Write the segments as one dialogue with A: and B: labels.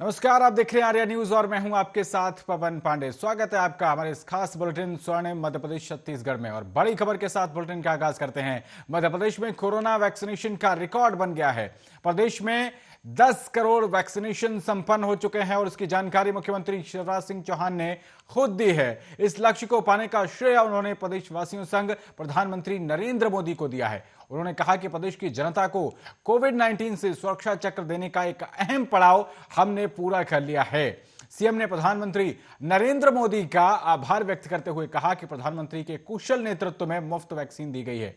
A: नमस्कार, आप देख रहे हैं आर्या न्यूज और मैं हूं आपके साथ पवन पांडे। स्वागत है आपका हमारे इस खास बुलेटिन स्वर्णिम मध्य प्रदेश छत्तीसगढ़ में। और बड़ी खबर के साथ बुलेटिन का आगाज करते हैं। मध्य प्रदेश में कोरोना वैक्सीनेशन का रिकॉर्ड बन गया है। प्रदेश में 10 करोड़ वैक्सीनेशन संपन्न हो चुके हैं और इसकी जानकारी मुख्यमंत्री शिवराज सिंह चौहान ने खुद दी है। इस लक्ष्य को पाने का श्रेय उन्होंने प्रदेशवासियों संग प्रधानमंत्री नरेंद्र मोदी को दिया है। उन्होंने कहा कि प्रदेश की जनता को कोविड-19 से सुरक्षा चक्र देने का एक अहम पड़ाव हमने पूरा कर लिया है। सीएम ने प्रधानमंत्री नरेंद्र मोदी का आभार व्यक्त करते हुए कहा कि प्रधानमंत्री के कुशल नेतृत्व में मुफ्त वैक्सीन दी गई है,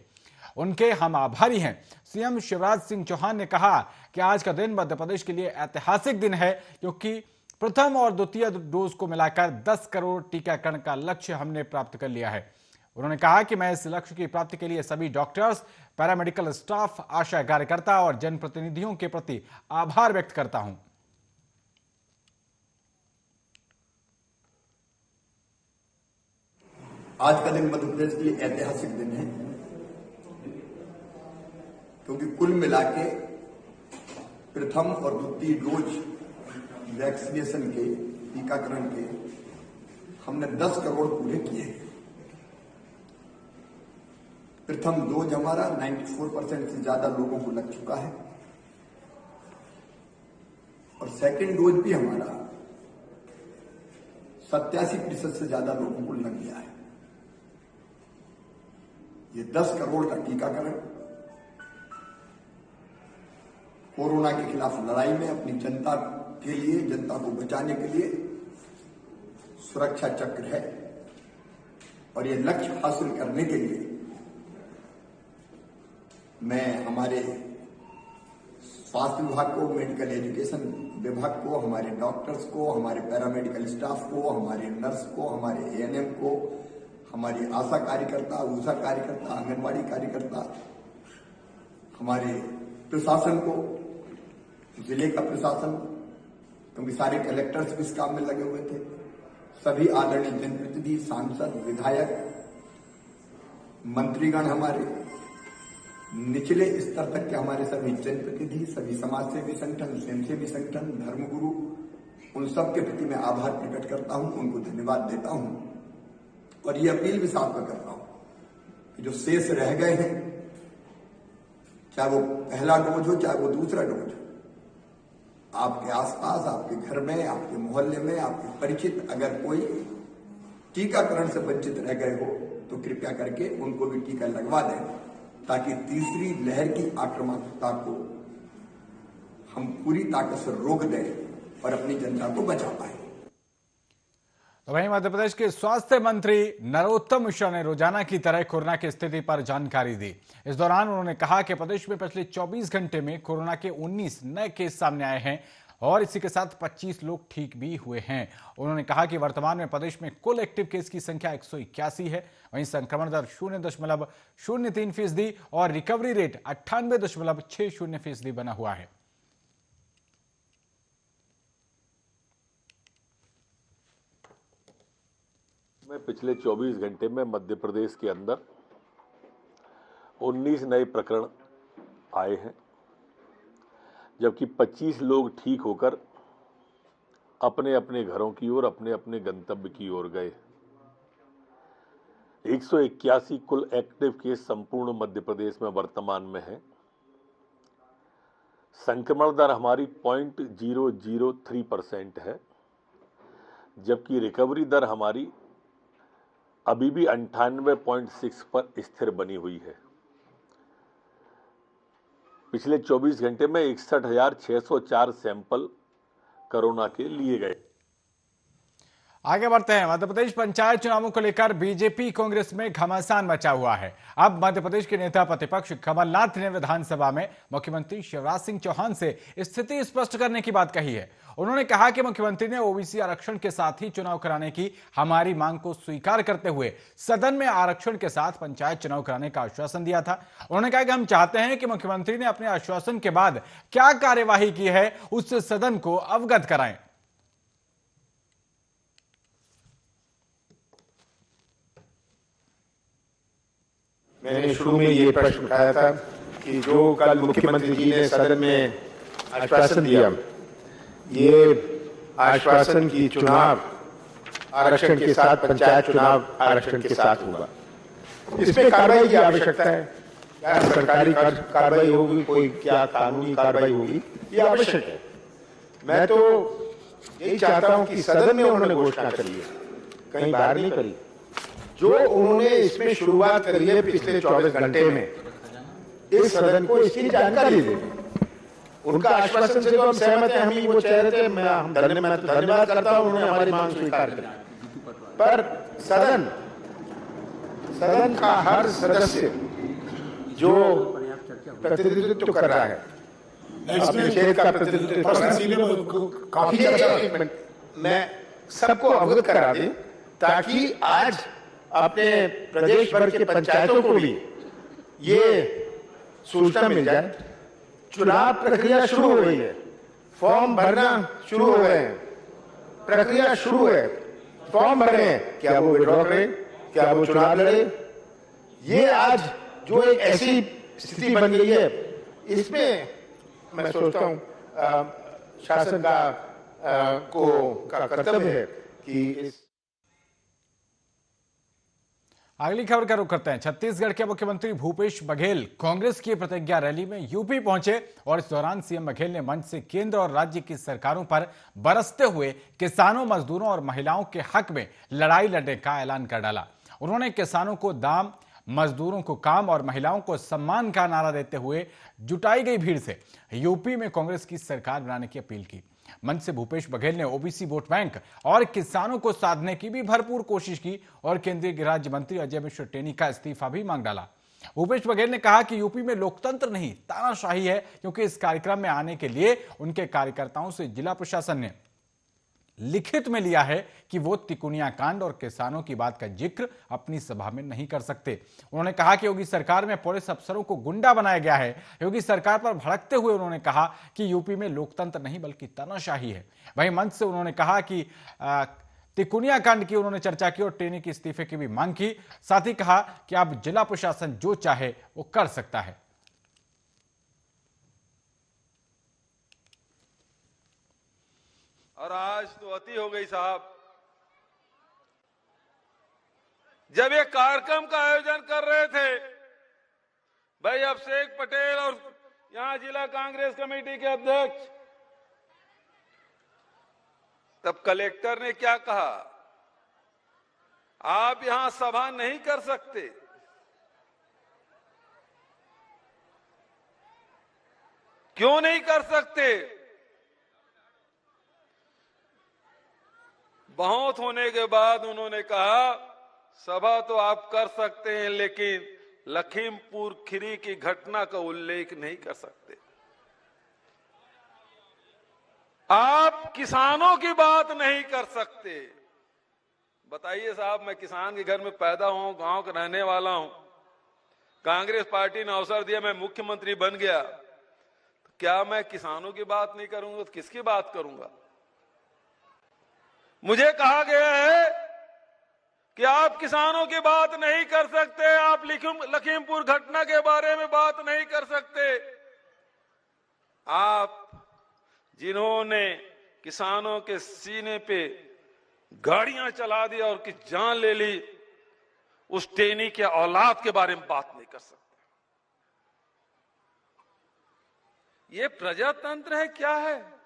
A: उनके हम आभारी हैं। सीएम शिवराज सिंह चौहान ने कहा कि आज का दिन मध्य प्रदेश के लिए ऐतिहासिक दिन है, क्योंकि प्रथम और द्वितीय डोज को मिलाकर 10 करोड़ टीकाकरण का लक्ष्य हमने प्राप्त कर लिया है। उन्होंने कहा कि मैं इस लक्ष्य की प्राप्ति के लिए सभी डॉक्टर्स, पैरामेडिकल स्टाफ, आशा कार्यकर्ता और जनप्रतिनिधियों के प्रति आभार व्यक्त करता हूं।
B: आज का दिन मध्य प्रदेश के लिए ऐतिहासिक दिन है, क्योंकि कुल मिला के प्रथम और द्वितीय डोज वैक्सीनेशन के टीकाकरण के हमने 10 करोड़ पूरे किए हैं। प्रथम डोज हमारा 94% से ज्यादा लोगों को लग चुका है और सेकेंड डोज भी हमारा 87% से ज्यादा लोगों को लग गया है। ये 10 करोड़ का टीकाकरण कोरोना के खिलाफ लड़ाई में अपनी जनता के लिए, जनता को बचाने के लिए सुरक्षा चक्र है। और ये लक्ष्य हासिल करने के लिए मैं हमारे स्वास्थ्य विभाग को, मेडिकल एजुकेशन विभाग को, हमारे डॉक्टर्स को, हमारे पैरामेडिकल स्टाफ को, हमारे नर्स को, हमारे एएनएम को, हमारी आशा कार्यकर्ता, ऊषा कार्यकर्ता, आंगनबाड़ी कार्यकर्ता, हमारे प्रशासन को, जिले का प्रशासन, क्योंकि सारे कलेक्टर्स भी इस काम में लगे हुए थे, सभी आदरणीय जनप्रतिनिधि, सांसद, विधायक, मंत्रीगण, हमारे निचले स्तर तक के हमारे सभी जनप्रतिनिधि, सभी समाजसेवी संगठन, स्वयंसेवी संगठन, धर्मगुरु, उन सब के प्रति मैं आभार प्रकट करता हूं, उनको धन्यवाद देता हूं। और ये अपील भी साफ कर करता हूं कि जो शेष रह गए हैं, चाहे वो पहला डोज हो, चाहे वो दूसरा डोज हो, आपके आसपास, आपके घर में, आपके मोहल्ले में, आपके परिचित अगर कोई टीकाकरण से वंचित रह गए हो तो कृपया करके उनको भी टीका लगवा दें, ताकि तीसरी लहर की आक्रामकता को हम पूरी ताकत से रोक दें और अपनी जनता को बचा पाए।
A: तो वहीं मध्य प्रदेश के स्वास्थ्य मंत्री नरोत्तम मिश्रा ने रोजाना की तरह कोरोना की स्थिति पर जानकारी दी। इस दौरान उन्होंने कहा कि प्रदेश में पिछले 24 घंटे में कोरोना के 19 नए केस सामने आए हैं और इसी के साथ 25 लोग ठीक भी हुए हैं। उन्होंने कहा कि वर्तमान में प्रदेश में कुल एक्टिव केस की संख्या 181 है। वहीं संक्रमण दर 0.03% और रिकवरी रेट 98.60% बना हुआ है।
C: पिछले 24 घंटे में मध्य प्रदेश के अंदर 19 नए प्रकरण आए हैं, जबकि 25 लोग ठीक होकर अपने अपने घरों की ओर, अपने अपने गंतव्य की ओर गए। 181 कुल एक्टिव केस संपूर्ण मध्य प्रदेश में वर्तमान में है। संक्रमण दर हमारी 0.003% है, जबकि रिकवरी दर हमारी अभी भी 98.6 पर स्थिर बनी हुई है। पिछले 24 घंटे में 61,604 सैंपल कोरोना के लिए गए।
A: आगे बढ़ते हैं। मध्य प्रदेश पंचायत चुनावों को लेकर बीजेपी कांग्रेस में घमासान मचा हुआ है। अब मध्य प्रदेश के नेता प्रतिपक्ष कमलनाथ ने विधानसभा में मुख्यमंत्री शिवराज सिंह चौहान से स्थिति स्पष्ट करने की बात कही है। उन्होंने कहा कि मुख्यमंत्री ने ओबीसी आरक्षण के साथ ही चुनाव कराने की हमारी मांग को स्वीकार करते हुए सदन में आरक्षण के साथ पंचायत चुनाव कराने का आश्वासन दिया था। उन्होंने कहा कि हम चाहते हैं कि मुख्यमंत्री ने अपने आश्वासन के बाद क्या कार्यवाही की है उससे सदन को अवगत कराएं।
D: मैंने शुरू में ये प्रश्न उठाया था कि जो कल मुख्यमंत्री जी ने सदन में आश्वासन दिया, ये आश्वासन की चुनाव आरक्षण के साथ, पंचायत चुनाव आरक्षण के साथ होगा। इसमें कार्रवाई की आवश्यकता है। क्या सरकारी कार्रवाई होगी, कोई क्या कानूनी कार्रवाई होगी, ये आवश्यक है। मैं तो यही चाहता हूं कि सदन में उन्होंने घोषणा करी है, कहीं बाहर नहीं करी। जो उन्होंने इसमें शुरुआत करी है पिछले 24 घंटे में, इस सदन को इसकी जानकारी दें। उनका आश्वासन से तो हम सहमत हैं, हम ही वो चाह रहे थे। मैं धन्यवाद करता हूं, उन्होंने हमारी मांग स्वीकार करी। पर सदन का हर सदस्य जो प्रतिनिधित्व कर रहा है, अपने क्षेत्र का प्रतिनिधित्व काफी, मैं सबको अवगत करा दें ताकि आज अपने प्रदेश भर के पंचायतों को भी ये सूचना मिल जाए। चुनाव प्रक्रिया शुरू हो गई है, फॉर्म भरना शुरू हो गए हैं, प्रक्रिया शुरू है, फॉर्म भरे हैं। क्या वो विड्रॉ करे, क्या वो चुनाव लड़े? ये आज जो एक ऐसी स्थिति बन गई है, इसमें मैं सोचता हूं शासन का कर्तव्य है कि इस।
A: अगली खबर का रुख करते हैं। छत्तीसगढ़ के मुख्यमंत्री भूपेश बघेल कांग्रेस की प्रतिज्ञा रैली में यूपी पहुंचे और इस दौरान सीएम बघेल ने मंच से केंद्र और राज्य की सरकारों पर बरसते हुए किसानों, मजदूरों और महिलाओं के हक में लड़ाई लड़ने का ऐलान कर डाला। उन्होंने किसानों को दाम, मजदूरों को काम और महिलाओं को सम्मान का नारा देते हुए जुटाई गई भीड़ से यूपी में कांग्रेस की सरकार बनाने की अपील की। मंच से भूपेश बघेल ने ओबीसी वोट बैंक और किसानों को साधने की भी भरपूर कोशिश की और केंद्रीय गृह राज्य मंत्री अजय मिश्र टेनी का इस्तीफा भी मांग डाला। भूपेश बघेल ने कहा कि यूपी में लोकतंत्र नहीं, तानाशाही है, क्योंकि इस कार्यक्रम में आने के लिए उनके कार्यकर्ताओं से जिला प्रशासन ने लिखित में लिया है कि वो तिकोनिया कांड और किसानों की बात का जिक्र अपनी सभा में नहीं कर सकते। उन्होंने कहा कि योगी सरकार में पुलिस अफसरों को गुंडा बनाया गया है। योगी सरकार पर भड़कते हुए उन्होंने कहा कि यूपी में लोकतंत्र नहीं बल्कि तानाशाही है। वहीं मंच से उन्होंने कहा कि तिकोनिया कांड की उन्होंने चर्चा की और टेनी के इस्तीफे की भी मांग की। साथ ही कहा कि अब जिला प्रशासन जो चाहे वो कर सकता है।
E: और आज तो अति हो गई साहब, जब ये कार्यक्रम का आयोजन कर रहे थे भाई अभिषेक पटेल और यहां जिला कांग्रेस कमेटी के अध्यक्ष, तब कलेक्टर ने क्या कहा, आप यहां सभा नहीं कर सकते। क्यों नहीं कर सकते? बहुत होने के बाद उन्होंने कहा सभा तो आप कर सकते हैं, लेकिन लखीमपुर खीरी की घटना का उल्लेख नहीं कर सकते। आप किसानों की बात नहीं कर सकते। बताइए साहब, मैं किसान के घर में पैदा हूं, गांव का रहने वाला हूं, कांग्रेस पार्टी ने अवसर दिया, मैं मुख्यमंत्री बन गया, तो क्या मैं किसानों की बात नहीं करूंगा तो किसकी बात करूंगा? मुझे कहा गया है कि आप किसानों की बात नहीं कर सकते, आप लखीमपुर घटना के बारे में बात नहीं कर सकते। आप जिन्होंने किसानों के सीने पे गाड़ियां चला दी और की जान ले ली, उस टेनी के औलाद के बारे में बात नहीं कर सकते। ये प्रजातंत्र है क्या है?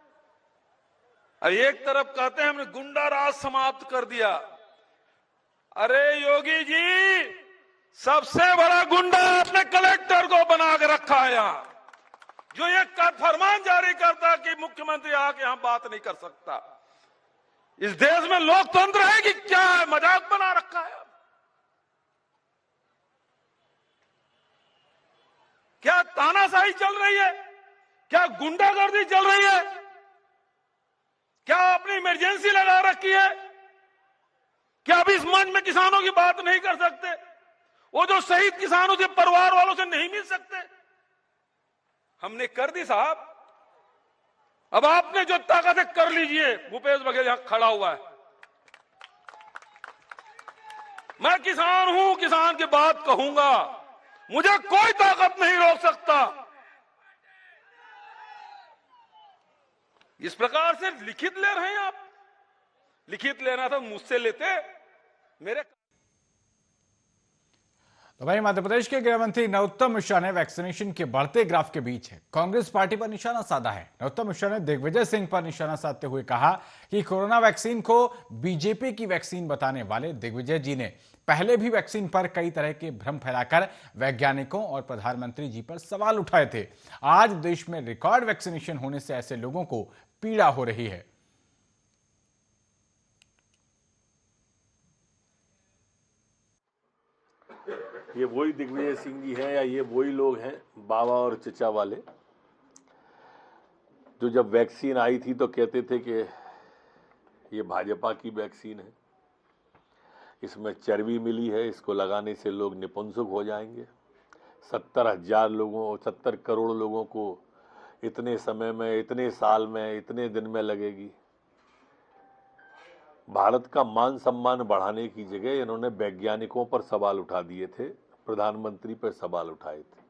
E: अब एक तरफ कहते हैं हमने गुंडा राज समाप्त कर दिया। अरे योगी जी, सबसे बड़ा गुंडा आपने कलेक्टर को बना के रखा है यहां, जो ये फरमान जारी करता कि मुख्यमंत्री आके यहां बात नहीं कर सकता। इस देश में लोकतंत्र है कि क्या है? मजाक बना रखा है। क्या तानाशाही चल रही है? क्या गुंडागर्दी चल रही है? क्या आपने इमरजेंसी लगा रखी है? क्या अभी इस मंच में किसानों की बात नहीं कर सकते? वो जो शहीद किसानों के परिवार वालों से नहीं मिल सकते? हमने कर दी साहब, अब आपने जो ताकत है कर लीजिए। भूपेश बघेल यहां खड़ा हुआ है। मैं किसान हूं, किसान की बात कहूंगा, मुझे कोई ताकत नहीं रोक सकता। इस प्रकार से लिखित ले रहे हैं आप। लिखित लेना था मुझसे लेते मेरे।
A: तो वहीं मध्य प्रदेश के गृह मंत्री नरोत्तम मिश्रा ने वैक्सीनेशन के बढ़ते ग्राफ के बीच कांग्रेस पार्टी पर निशाना साधा है। नरोत्तम मिश्रा ने दिग्विजय सिंह पर निशाना साधते हुए कहा कि कोरोना वैक्सीन को बीजेपी की वैक्सीन बताने वाले दिग्विजय जी ने पहले भी वैक्सीन पर कई तरह के भ्रम फैलाकर वैज्ञानिकों और प्रधानमंत्री जी पर सवाल उठाए थे। आज देश में रिकॉर्ड वैक्सीनेशन होने से ऐसे लोगों को पीड़ा हो रही है।
C: ये वही दिग्विजय सिंह जी हैं या ये वही लोग हैं बाबा और चचा वाले जो जब वैक्सीन आई थी तो कहते थे कि ये भाजपा की वैक्सीन है, इसमें चर्बी मिली है, इसको लगाने से लोग निपुंसक हो जाएंगे, 70 करोड़ लोगों को इतने समय में, इतने साल में, इतने दिन में लगेगी। भारत का मान सम्मान बढ़ाने की जगह इन्होंने वैज्ञानिकों पर सवाल उठा दिए थे, प्रधानमंत्री पर सवाल उठाए थे।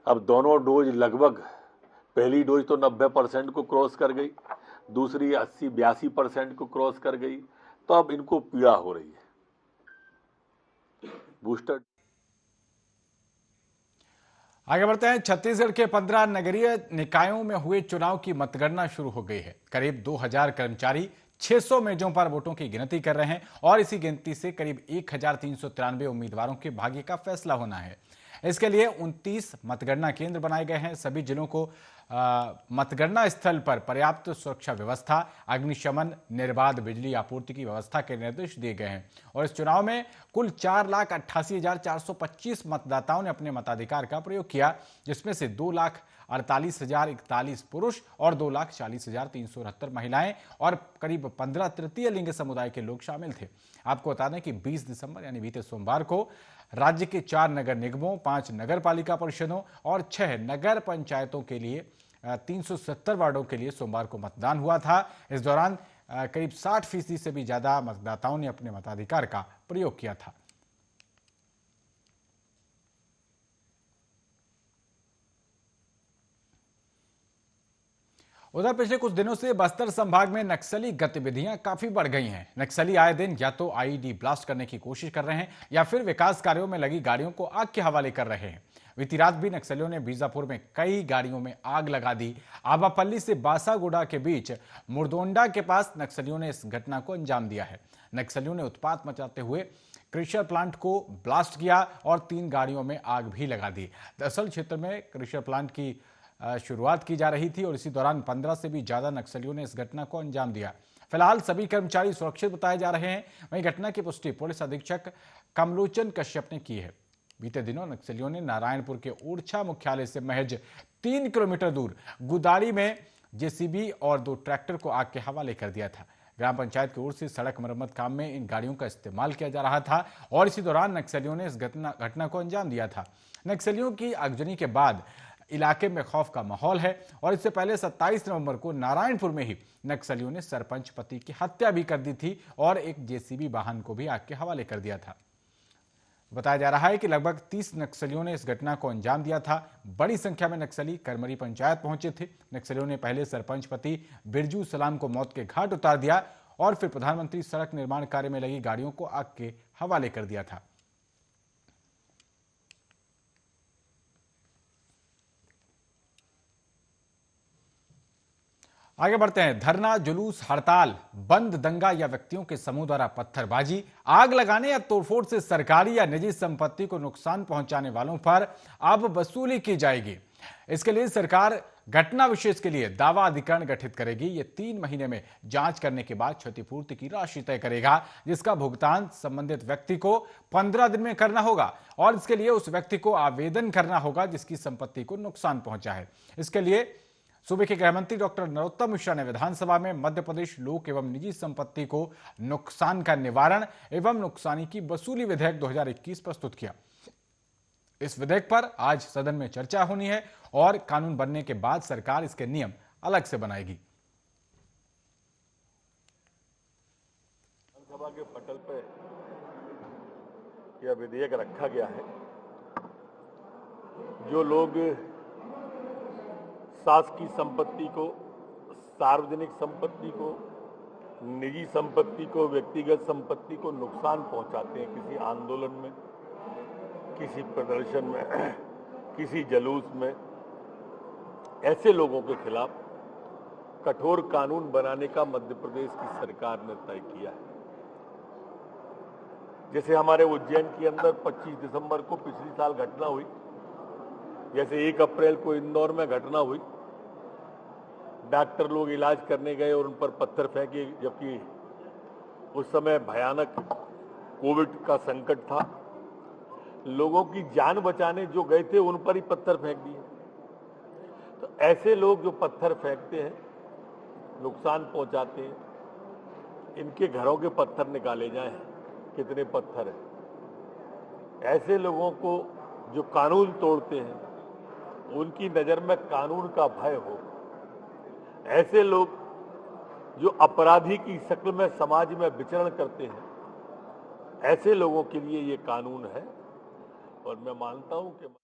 C: अब दोनों डोज लगभग, पहली डोज तो 90% को क्रॉस कर गई, दूसरी 80-82% को क्रॉस कर गई, तो अब इनको पीड़ा हो रही है। बूस्टर
A: आगे बढ़ते हैं। छत्तीसगढ़ के 15 नगरीय निकायों में हुए चुनाव की मतगणना शुरू हो गई है। करीब 2000 कर्मचारी 600 मेजों पर वोटों की गिनती कर रहे हैं और इसी गिनती से करीब 1393 उम्मीदवारों के भाग्य का फैसला होना है। इसके लिए 29 मतगणना केंद्र बनाए गए हैं। सभी जिलों को मतगणना स्थल पर पर्याप्त सुरक्षा व्यवस्था, अग्निशमन, निर्बाध बिजली आपूर्ति की व्यवस्था के निर्देश दिए गए हैं। और इस चुनाव में कुल 4,88,425 मतदाताओं ने अपने मताधिकार का प्रयोग किया, जिसमें से 2,48,041 पुरुष और 2,40,369 महिलाएं और करीब 15 तृतीय लिंग समुदाय के लोग शामिल थे। आपको बता दें कि 20 दिसंबर यानी बीते सोमवार को राज्य के 4 नगर निगमों, 5 नगर पालिका परिषदों और 6 नगर पंचायतों के लिए 370 वार्डों के लिए सोमवार को मतदान हुआ था। इस दौरान करीब 60% से भी ज्यादा मतदाताओं ने अपने मताधिकार का प्रयोग किया था। उधर पिछले कुछ दिनों से बस्तर संभाग में नक्सली गतिविधियां काफी बढ़ गई हैं। नक्सली आए दिन या तो आईईडी ब्लास्ट करने की कोशिश कर रहे हैं या फिर विकास कार्यों में लगी गाड़ियों को आग के हवाले कर रहे हैं। बीती रात भी नक्सलियों ने बीजापुर में कई गाड़ियों में आग लगा दी। आबापल्ली से बासागुड़ा के बीच मुरदोंडा के पास नक्सलियों ने इस घटना को अंजाम दिया है। नक्सलियों ने उत्पात मचाते हुए क्रिशर प्लांट को ब्लास्ट किया और 3 गाड़ियों में आग भी लगा दी। दरअसल क्षेत्र में क्रिशर प्लांट की शुरुआत की जा रही थी और इसी दौरान 15 से भी ज्यादा नक्सलियों ने इस घटना को अंजाम दिया। फिलहाल सभी कर्मचारी सुरक्षित बताए जा रहे हैं। वहीं घटना की पुष्टि पुलिस अधीक्षक कमलोचन कश्यप ने की है। बीते दिनों नक्सलियों ने नारायणपुर के ओरछा मुख्यालय से महज 3 किलोमीटर दूर गुदारी में जेसीबी और 2 ट्रैक्टर को आग के हवाले कर दिया था। ग्राम पंचायत की ओर से सड़क मरम्मत काम में इन गाड़ियों का इस्तेमाल किया जा रहा था और इसी दौरान नक्सलियों ने इस घटना को अंजाम दिया था। नक्सलियों की आगजनी के बाद इलाके में खौफ का माहौल है और इससे पहले 27 नवंबर को नारायणपुर में ही नक्सलियों ने सरपंच पति की हत्या भी कर दी थी और एक जेसीबी वाहन को भी आग के हवाले कर दिया था। बताया जा रहा है कि लगभग 30 नक्सलियों ने इस घटना को अंजाम दिया था। बड़ी संख्या में नक्सली करमरी पंचायत पहुंचे थे। नक्सलियों ने पहले सरपंच पति बिरजू सलाम को मौत के घाट उतार दिया और फिर प्रधानमंत्री सड़क निर्माण कार्य में लगी गाड़ियों को आग के हवाले कर दिया था। आगे बढ़ते हैं। धरना, जुलूस, हड़ताल, बंद, दंगा या व्यक्तियों के समूह द्वारा पत्थरबाजी, आग लगाने या तोड़फोड़ से सरकारी या निजी संपत्ति को नुकसान पहुंचाने वालों पर अब वसूली की जाएगी। इसके लिए सरकार घटना विशेष के लिए दावा अधिकरण गठित करेगी। ये 3 महीने में जांच करने के बाद क्षतिपूर्ति की राशि तय करेगा, जिसका भुगतान संबंधित व्यक्ति को 15 दिन में करना होगा और इसके लिए उस व्यक्ति को आवेदन करना होगा जिसकी संपत्ति को नुकसान पहुंचा है। इसके लिए सूबे के गृह मंत्री डॉक्टर नरोत्तम मिश्रा ने विधानसभा में मध्य प्रदेश लोक एवं निजी संपत्ति को नुकसान का निवारण एवं नुकसानी की वसूली विधेयक 2021 प्रस्तुत किया। इस विधेयक पर आज सदन में चर्चा होनी है और कानून बनने के बाद सरकार इसके नियम अलग से बनाएगी।
C: विधानसभा के पटल पर यह विधेयक रखा गया है। जो लोग शासकीय संपत्ति को, सार्वजनिक संपत्ति को निजी संपत्ति को, व्यक्तिगत संपत्ति को नुकसान पहुंचाते हैं किसी आंदोलन में, किसी प्रदर्शन में, किसी जलूस में, ऐसे लोगों के खिलाफ कठोर कानून बनाने का मध्य प्रदेश की सरकार ने तय किया है। जैसे हमारे उज्जैन के अंदर 25 दिसंबर को पिछली साल घटना हुई, जैसे 1 अप्रैल को इंदौर में घटना हुई, डॉक्टर लोग इलाज करने गए और उन पर पत्थर फेंके, जबकि उस समय भयानक कोविड का संकट था। लोगों की जान बचाने जो गए थे उन पर ही पत्थर फेंक दिए। तो ऐसे लोग जो पत्थर फेंकते हैं, नुकसान पहुंचाते हैं, इनके घरों के पत्थर निकाले जाएं, कितने पत्थर हैं। ऐसे लोगों को जो कानून तोड़ते हैं, उनकी नजर में कानून का भय हो। ऐसे लोग जो अपराधी की शक्ल में समाज में विचरण करते हैं, ऐसे लोगों के लिए ये कानून है। और मैं मानता हूं कि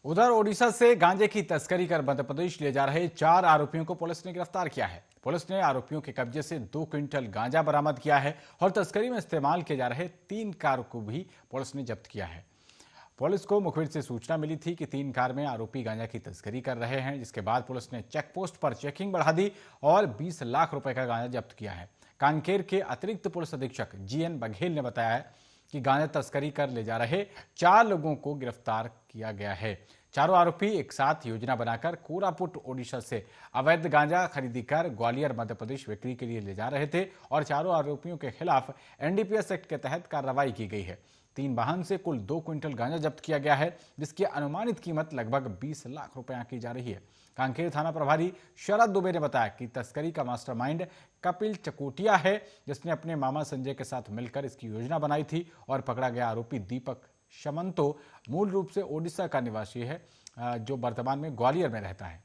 A: उधर ओडिशा से गांजे की तस्करी कर मध्य प्रदेश ले जा रहे 4 आरोपियों को पुलिस ने गिरफ्तार किया है। पुलिस ने आरोपियों के कब्जे से 2 क्विंटल गांजा बरामद किया है और तस्करी में इस्तेमाल किए जा रहे 3 कार को भी पुलिस ने जब्त किया है। पुलिस को मुखबिर से सूचना मिली थी कि 3 कार में आरोपी गांजा की तस्करी कर रहे हैं, जिसके बाद पुलिस ने चेक पोस्ट पर चेकिंग बढ़ा दी और 20 लाख रुपए का गांजा जब्त किया है। कांकेर के अतिरिक्त पुलिस अधीक्षक GN बघेल ने बताया कि गांजा तस्करी कर ले जा रहे 4 लोगों को गिरफ्तार किया गया है। चारों आरोपी एक साथ योजना बनाकर कोरापुट ओडिशा से अवैध गांजा खरीदी कर ग्वालियर मध्य प्रदेश बिक्री के लिए ले जा रहे थे और चारों आरोपियों के खिलाफ NDPS एक्ट के तहत कार्रवाई की गई है। 3 वाहन से कुल 2 क्विंटल गांजा जब्त किया गया है, जिसकी अनुमानित कीमत लगभग 20 लाख रुपए आंकी जा रही है। कांकेर थाना प्रभारी शरद दुबे ने बताया कि तस्करी का मास्टरमाइंड कपिल चकोटिया है, जिसने अपने मामा संजय के साथ मिलकर इसकी योजना बनाई थी और पकड़ा गया आरोपी दीपक शमंतो मूल रूप से ओडिशा का निवासी है, जो वर्तमान में ग्वालियर में रहता है।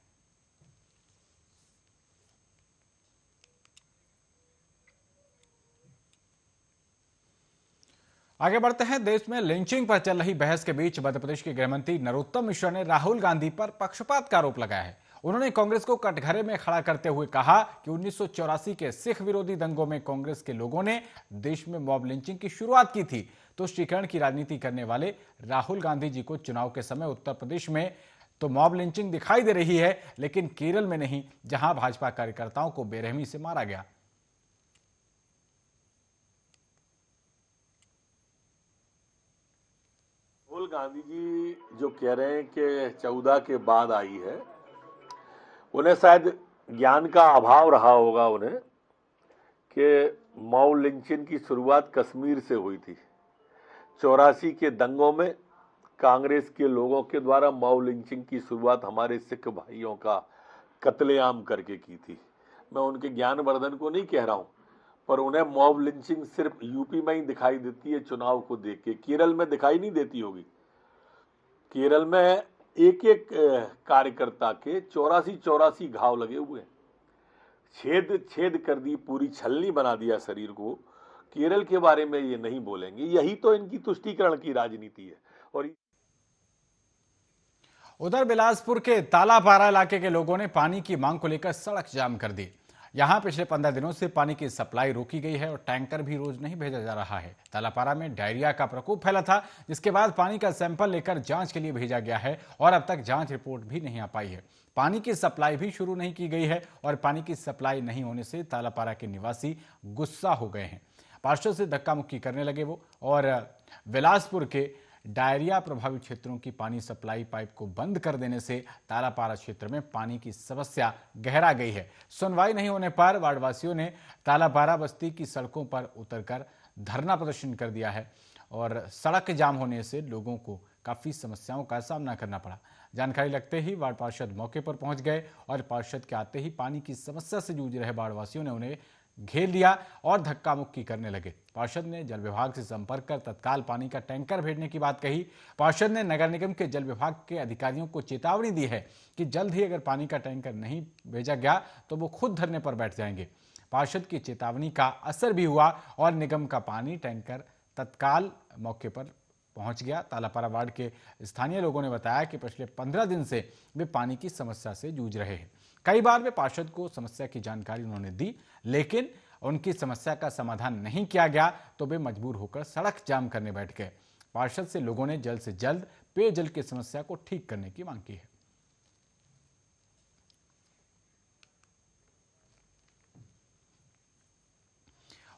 A: आगे बढ़ते हैं। देश में लिंचिंग पर चल रही बहस के बीच मध्य प्रदेश के गृहमंत्री नरोत्तम मिश्रा ने राहुल गांधी पर पक्षपात का आरोप लगाया है। उन्होंने कांग्रेस को कटघरे में खड़ा करते हुए कहा कि 1984 के सिख विरोधी दंगों में कांग्रेस के लोगों ने देश में मॉब लिंचिंग की शुरुआत की थी। तुष्टीकरण की राजनीति करने वाले राहुल गांधी जी को चुनाव के समय उत्तर प्रदेश में तो मॉब लिंचिंग दिखाई दे रही है, लेकिन केरल में नहीं, जहां भाजपा कार्यकर्ताओं को बेरहमी से मारा गया।
C: राहुल गांधी जी जो कह रहे हैं कि 14 के बाद आई है, उन्हें शायद ज्ञान का अभाव रहा होगा उन्हें कि मॉब लिंचिंग की शुरुआत कश्मीर से हुई थी। 84 के दंगों में कांग्रेस के लोगों के द्वारा मॉब लिंचिंग की शुरुआत हमारे सिख भाइयों का कत्लेआम करके की थी। मैं उनके ज्ञानवर्धन को नहीं कह रहा हूं, पर उन्हें मॉब लिंचिंग सिर्फ यूपी में ही दिखाई देती है चुनाव को देख के, केरल में दिखाई नहीं देती होगी। केरल में एक एक कार्यकर्ता के 84 घाव लगे हुए हैं, छेद कर दी, पूरी छलनी बना दिया शरीर को। केरल के बारे में ये नहीं बोलेंगे। यही तो इनकी तुष्टीकरण की राजनीति है। और
A: उधर बिलासपुर के तालापारा इलाके के लोगों ने पानी की मांग को लेकर सड़क जाम कर दी। यहां पिछले 15 दिनों से पानी की सप्लाई रोकी गई है और टैंकर भी रोज नहीं भेजा जा रहा है। तालापारा में डायरिया का प्रकोप फैला था, जिसके बाद पानी का सैंपल लेकर जांच के लिए भेजा गया है और अब तक जांच रिपोर्ट भी नहीं आ पाई है। पानी की सप्लाई भी शुरू नहीं की गई है और पानी की सप्लाई नहीं होने से तालापारा के निवासी गुस्सा हो गए हैं। पार्षद से धक्का मुक्की करने लगे वो और बिलासपुर के डायरिया प्रभावित क्षेत्रों की पानी सप्लाई पाइप को बंद कर देने से तालापारा क्षेत्र में पानी की समस्या गहरा गई है। सुनवाई नहीं होने पर वार्डवासियों ने तालापारा बस्ती की सड़कों पर उतरकर धरना प्रदर्शन कर दिया है और सड़क जाम होने से लोगों को काफी समस्याओं का सामना करना पड़ा। जानकारी लगते ही वार्ड पार्षद मौके पर पहुंच गए और पार्षद के आते ही पानी की समस्या से जूझ रहे वार्डवासियों ने उन्हें घेर लिया और धक्का मुक्की करने लगे। पार्षद ने जल विभाग से संपर्क कर तत्काल पानी का टैंकर भेजने की बात कही। पार्षद ने नगर निगम के जल विभाग के अधिकारियों को चेतावनी दी है कि जल्द ही अगर पानी का टैंकर नहीं भेजा गया तो वो खुद धरने पर बैठ जाएंगे। पार्षद की चेतावनी का असर भी हुआ और निगम का पानी टैंकर तत्काल मौके पर पहुंच गया। तालापारा वार्ड के स्थानीय लोगों ने बताया कि पिछले 15 दिन से वे पानी की समस्या से जूझ रहे हैं। कई बार वे पार्षद को समस्या की जानकारी उन्होंने दी, लेकिन उनकी समस्या का समाधान नहीं किया गया तो वे मजबूर होकर सड़क जाम करने बैठ गए। पार्षद से लोगों ने जल्द से जल्द पेयजल की समस्या को ठीक करने की मांग की है।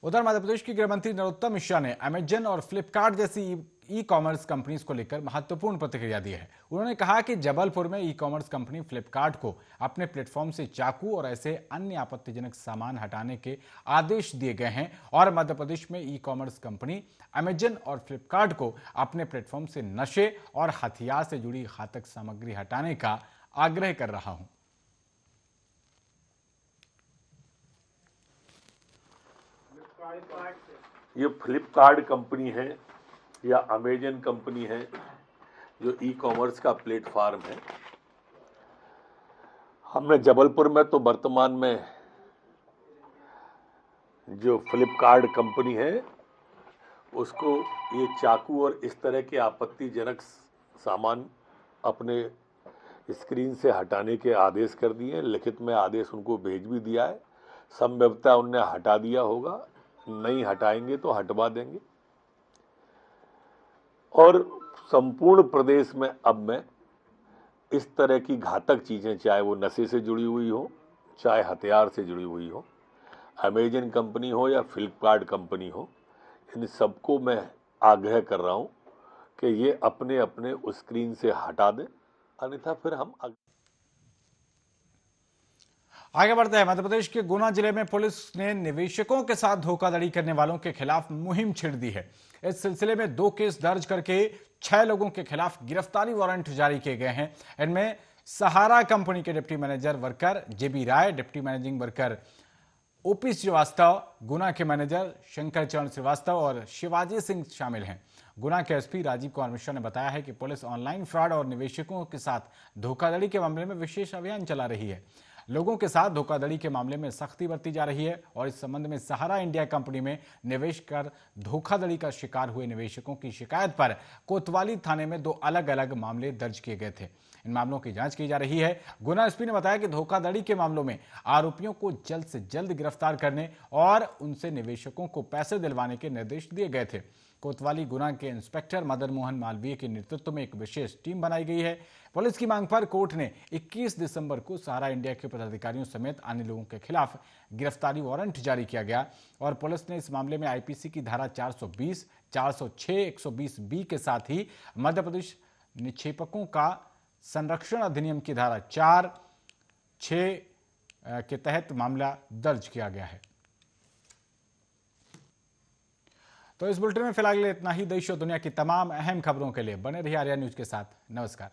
A: उधर मध्य प्रदेश की गृह मंत्री नरोत्तम मिश्रा ने अमेजन और फ्लिपकार्ट जैसी ई कॉमर्स कंपनीज को लेकर महत्वपूर्ण प्रतिक्रिया दी है। उन्होंने कहा कि जबलपुर में ई कॉमर्स कंपनी फ्लिपकार्ट को अपने प्लेटफॉर्म से चाकू और ऐसे अन्य आपत्तिजनक सामान हटाने के आदेश दिए गए हैं और मध्य प्रदेश में ई कॉमर्स कंपनी अमेजन और फ्लिपकार्ट को अपने प्लेटफॉर्म से नशे और हथियार से जुड़ी घातक सामग्री हटाने का आग्रह कर रहा हूं।
C: ये फ्लिपकार्ट कंपनी है या अमेजन कंपनी है जो ई कॉमर्स का प्लेटफॉर्म है। हमने जबलपुर में तो वर्तमान में जो फ्लिपकार्ट कंपनी है उसको ये चाकू और इस तरह के आपत्तिजनक सामान अपने स्क्रीन से हटाने के आदेश कर दिए। लिखित में आदेश उनको भेज भी दिया है। संभवतः उनने हटा दिया होगा, नहीं हटाएंगे तो हटवा देंगे। और संपूर्ण प्रदेश में अब मैं इस तरह की घातक चीजें, चाहे वो नशे से जुड़ी हुई हो, चाहे हथियार से जुड़ी हुई हो, अमेजन कंपनी हो या फ्लिपकार्ट कंपनी हो, इन सबको मैं आग्रह कर रहा हूं कि ये अपने अपने स्क्रीन से हटा दें, अन्यथा फिर हम
A: आगे बढ़ते हैं। मध्य प्रदेश के गुना जिले में पुलिस ने निवेशकों के साथ धोखाधड़ी करने वालों के खिलाफ मुहिम छेड़ दी है। इस सिलसिले में 2 केस दर्ज करके 6 लोगों के खिलाफ गिरफ्तारी वारंट जारी किए गए हैं। इनमें सहारा कंपनी के deputy manager worker JB Rai, deputy managing worker OP Srivastava, Guna के मैनेजर शंकर चरण श्रीवास्तव और शिवाजी सिंह शामिल हैं। गुना के एसपी राजीव कुमार मिश्रा ने बताया है कि पुलिस ऑनलाइन फ्रॉड और निवेशकों के साथ धोखाधड़ी के मामले में विशेष अभियान चला रही है। लोगों के साथ धोखाधड़ी के मामले में सख्ती बरती जा रही है और इस संबंध में सहारा इंडिया कंपनी में निवेश कर धोखाधड़ी का शिकार हुए निवेशकों की शिकायत पर कोतवाली थाने में 2 अलग अलग मामले दर्ज किए गए थे। इन मामलों की जांच की जा रही है। गुना एसपी ने बताया कि धोखाधड़ी के मामलों में आरोपियों को जल्द से जल्द गिरफ्तार करने और उनसे निवेशकों को पैसे दिलवाने के निर्देश दिए गए थे। कोतवाली गुना के इंस्पेक्टर मदन मोहन मालवीय के नेतृत्व में एक विशेष टीम बनाई गई है। पुलिस की मांग पर कोर्ट ने 21 दिसंबर को सहारा इंडिया के पदाधिकारियों समेत अन्य लोगों के खिलाफ गिरफ्तारी वारंट जारी किया गया और पुलिस ने इस मामले में आईपीसी की धारा 420, 406, 120B के साथ ही मध्य प्रदेश निक्षेपकों का संरक्षण अधिनियम की धारा 4, 6 के तहत मामला दर्ज किया गया है। तो इस बुलेटिन में फिलहाल इतना ही। देश और दुनिया की तमाम अहम खबरों के लिए बने रहिए आर्या न्यूज के साथ। नमस्कार।